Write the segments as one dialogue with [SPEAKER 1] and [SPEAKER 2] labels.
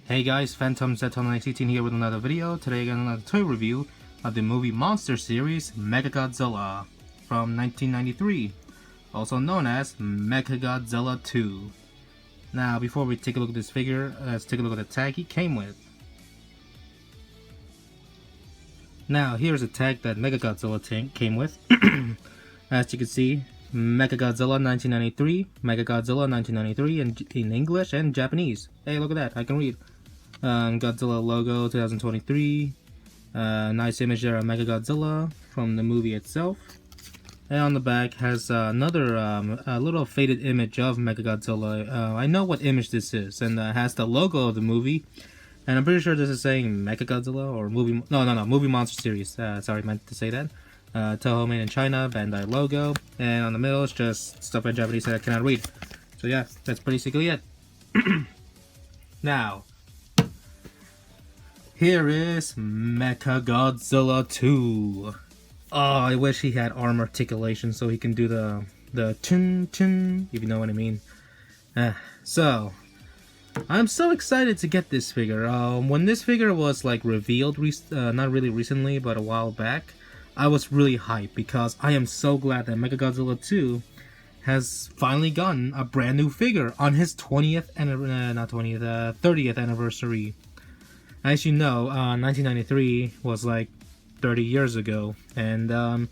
[SPEAKER 1] Hey guys, Phantom Z18 here with another video. Today I got another toy review of the movie monster series Mechagodzilla from 1993, also known as Mechagodzilla 2. Now before we take a look at this figure, let's take a look at the tag he came with. Now here's a tag that Mechagodzilla came with. As you can see, Mechagodzilla 1993, Mechagodzilla 1993 in English and Japanese. Hey, look at that, I can read. Godzilla logo 2023. Nice image there of Mechagodzilla from the movie itself. And on the back has another a little faded image of Mechagodzilla. I know what image this is, and has the logo of the movie. And I'm pretty sure this is saying Mechagodzilla or movie. No, movie monster series. Sorry, meant to say that. Toho made in China, Bandai logo, and on the middle is just stuff in Japanese that I cannot read. So yeah, that's basically it. Now, here is Mechagodzilla 2. Oh, I wish he had arm articulation so he can do the chin chin, if you know what I mean. So, I'm so excited to get this figure. When this figure was like revealed, not really recently, but a while back, I was really hyped because I am so glad that Mechagodzilla 2 has finally gotten a brand new figure on his 30th anniversary. As you know, 1993 was like 30 years ago, and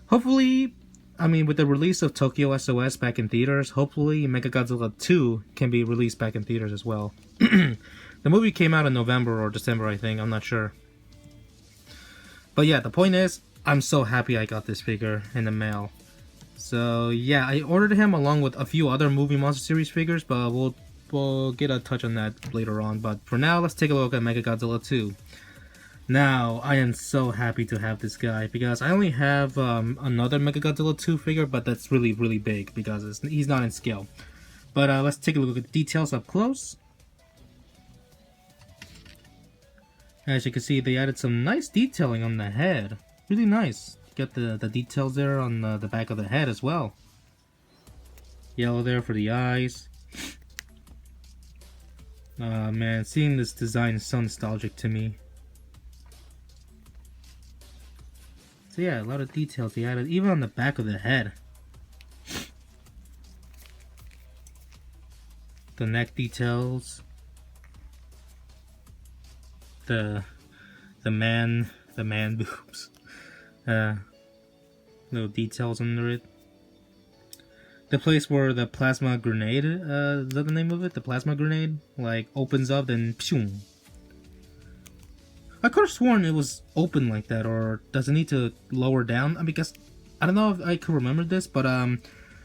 [SPEAKER 1] hopefully, I mean, with the release of Tokyo SOS back in theaters, hopefully Mechagodzilla 2 can be released back in theaters as well. The movie came out in November or December, I think, I'm not sure. But yeah, the point is, I'm so happy I got this figure in the mail. So yeah, I ordered him along with a few other movie monster series figures, but we'll get a touch on that later on. But for now, let's take a look at Mechagodzilla 2. Now, I am so happy to have this guy because I only have another Mechagodzilla 2 figure, but that's really, really big because he's not in scale. But let's take a look at the details up close. As you can see, they added some nice detailing on the head. Really nice. Got the details there on the back of the head as well. Yellow there for the eyes. Man, seeing this design is so nostalgic to me. So yeah, a lot of details they added, even on the back of the head. The neck details. The man boobs. Little details under it. The place where the plasma grenade, is that the name of it? The plasma grenade, like, opens up, then pshung. I could have sworn it was open like that, or does it need to lower down? Because, I don't know if I could remember this, but,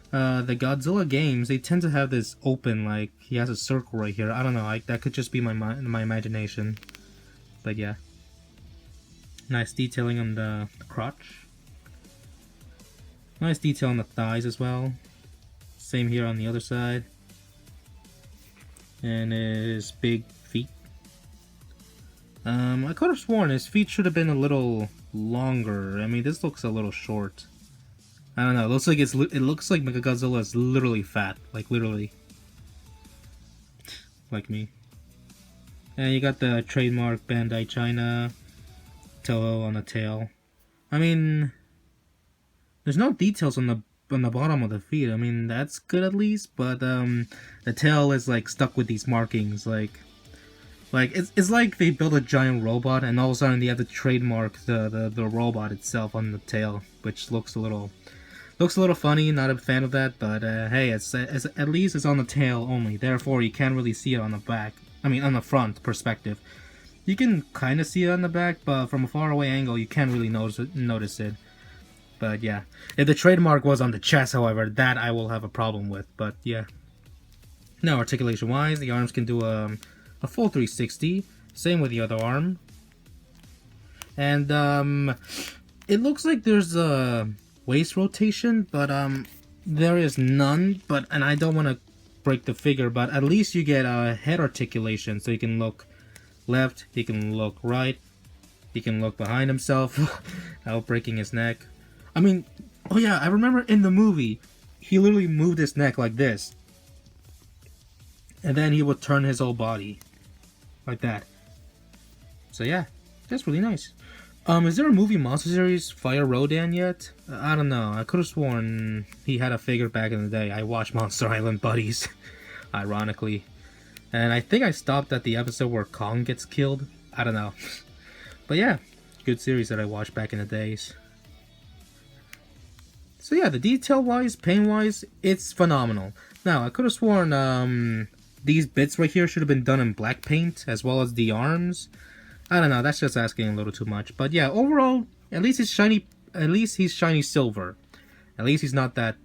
[SPEAKER 1] the Godzilla games, they tend to have this open, like, he has a circle right here. I don't know, that could just be my imagination. But yeah. Nice detailing on the crotch. Nice detail on the thighs as well. Same here on the other side. And his big feet. I could have sworn his feet should have been a little longer. I mean, this looks a little short. I don't know. It looks like Mechagodzilla is literally fat, like literally, like me. And you got the trademark Bandai China, Toho on the tail. I mean, there's no details on the bottom of the feet. I mean, that's good at least, but the tail is like stuck with these markings. Like it's like they built a giant robot and all of a sudden they have to trademark the robot itself on the tail, which looks a little funny. Not a fan of that, but hey, it's at least it's on the tail only. Therefore, you can't really see it on the back. I mean, on the front perspective. You can kind of see it on the back, but from a far away angle, you can't really notice it. But yeah, if the trademark was on the chest, however, that I will have a problem with. But yeah. Now, articulation-wise, the arms can do a full 360. Same with the other arm. And it looks like there's a waist rotation, but there is none. And I don't want to break the figure, but at least you get a head articulation, so you can look left, he can look right, he can look behind himself without breaking his neck. I mean, oh yeah, I remember in the movie, he literally moved his neck like this. And then he would turn his whole body. like that. So yeah, that's really nice. Is there a movie monster series Fire Rodan yet? I don't know. I could have sworn he had a figure back in the day. I watched Monster Island Buddies, ironically. And I think I stopped at the episode where Kong gets killed. I don't know. But yeah, good series that I watched back in the days. So yeah, the detail-wise, paint-wise, it's phenomenal. Now, I could have sworn these bits right here should have been done in black paint, as well as the arms. I don't know, that's just asking a little too much. But yeah, overall, at least he's shiny. At least he's shiny silver. At least he's not that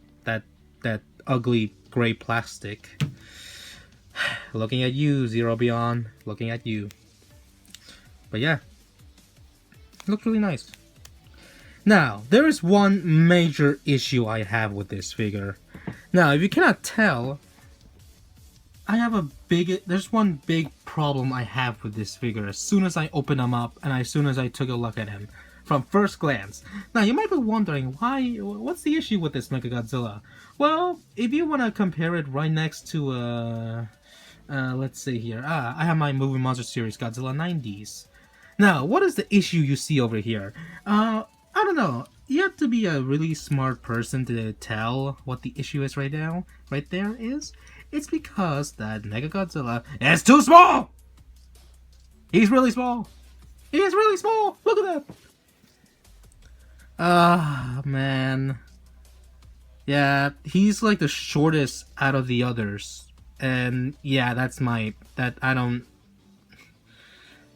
[SPEAKER 1] ugly gray plastic. Looking at you, Zero Beyond. Looking at you. But yeah, looks really nice. Now, there is one major issue I have with this figure. Now, if you cannot tell, there's one big problem I have with this figure as soon as I open him up and as soon as I took a look at him. From first glance. Now, you might be wondering, what's the issue with this Mechagodzilla? Well, if you want to compare it right next to, let's see here. I have my movie monster series, Godzilla 90s. Now, what is the issue you see over here? I don't know. You have to be a really smart person to tell what the issue is right now. Right there is. It's because that Mechagodzilla is too small! He's really small! He is really small! Look at that! Ah, man. Yeah, he's like the shortest out of the others. And yeah,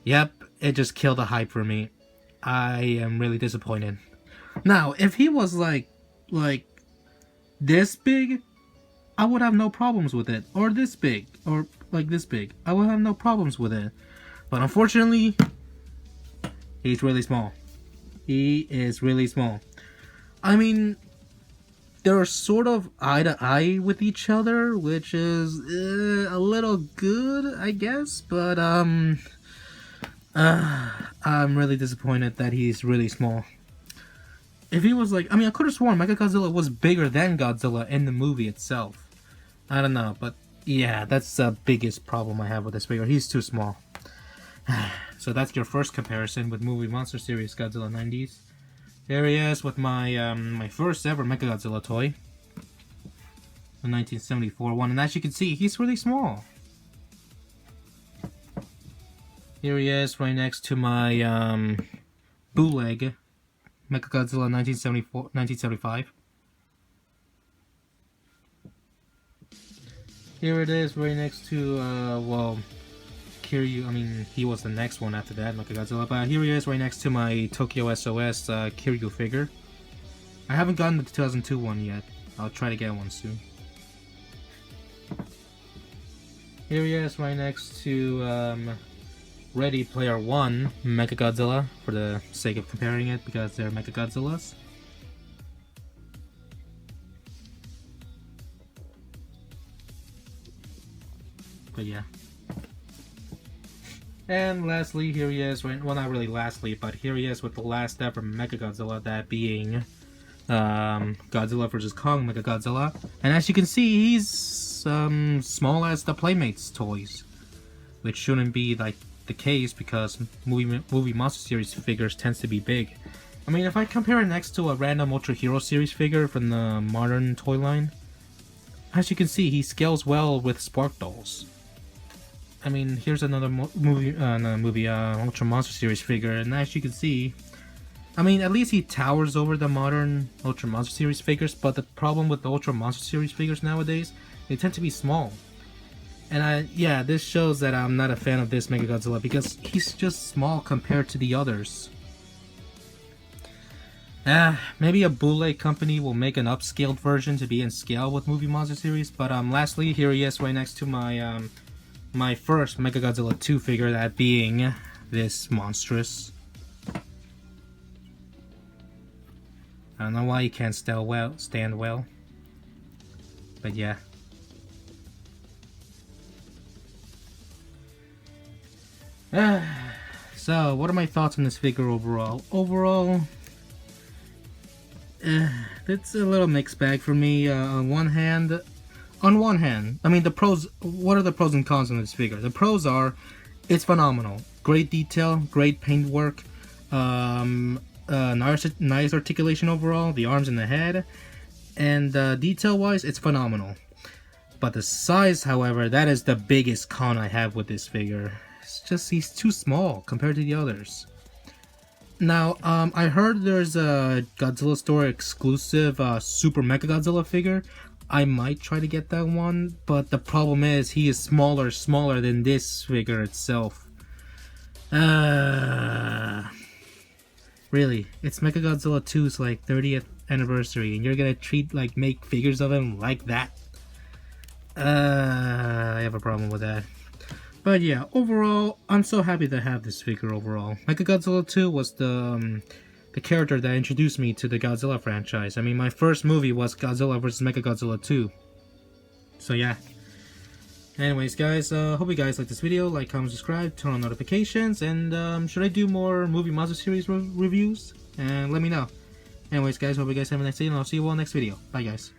[SPEAKER 1] Yep, it just killed the hype for me. I am really disappointed. Now, if he was like this big, I would have no problems with it. Or this big. Or like this big. I would have no problems with it. But unfortunately, he's really small. He is really small. I mean, they're sort of eye to eye with each other, which is a little good, I guess. But I'm really disappointed that he's really small. If he was like, I could have sworn Mechagodzilla was bigger than Godzilla in the movie itself. I don't know, but yeah, that's the biggest problem I have with this figure. He's too small. So that's your first comparison with movie monster series Godzilla 90s. Here he is with my my first ever Mechagodzilla toy, the 1974 one, and as you can see, he's really small. Here he is right next to my bootleg Mechagodzilla 1975. Here it is right next to, well, Kiryu, he was the next one after that, Mechagodzilla, but here he is right next to my Tokyo SOS Kiryu figure. I haven't gotten the 2002 one yet. I'll try to get one soon. Here he is right next to, Ready Player One Mechagodzilla, for the sake of comparing it, because they're Mechagodzillas. But yeah. And lastly, here he is, well, not really lastly, but here he is with the last ever Mechagodzilla, that being Godzilla vs. Kong Mechagodzilla. And as you can see, he's small as the Playmates toys, which shouldn't be like the case because movie monster series figures tends to be big. If I compare it next to a random Ultra Hero series figure from the modern toy line, as you can see, he scales well with Spark Dolls. Here's another Ultra Monster Series figure, and as you can see, at least he towers over the modern Ultra Monster Series figures, but the problem with the Ultra Monster Series figures nowadays, they tend to be small. And yeah, this shows that I'm not a fan of this Mechagodzilla, because he's just small compared to the others. Maybe a bootleg company will make an upscaled version to be in scale with movie monster series, but lastly, here he is right next to my my first Mechagodzilla 2 figure, that being this monstrous. I don't know why he can't stand well. But yeah. So, what are my thoughts on this figure overall? Overall, it's a little mixed bag for me. On one hand, the pros, what are the pros and cons on this figure? The pros are, It's phenomenal. Great detail, great paintwork, nice articulation overall, the arms and the head, and detail-wise, it's phenomenal. But the size, however, that is the biggest con I have with this figure. It's just he's too small compared to the others. Now, I heard there's a Godzilla Store exclusive Super Mechagodzilla figure. I might try to get that one, but the problem is he is smaller than this figure itself. Really, it's Mechagodzilla 2's like 30th anniversary, and you're gonna make figures of him like that? I have a problem with that. But yeah, overall, I'm so happy to have this figure overall. Mechagodzilla 2 was the character that introduced me to the Godzilla franchise. I mean, my first movie was Godzilla vs. Mechagodzilla 2. So yeah. Anyways, guys, hope you guys like this video. Like, comment, subscribe, turn on notifications, and should I do more movie monster series reviews? And let me know. Anyways, guys, hope you guys have a nice day, and I'll see you all next video. Bye, guys.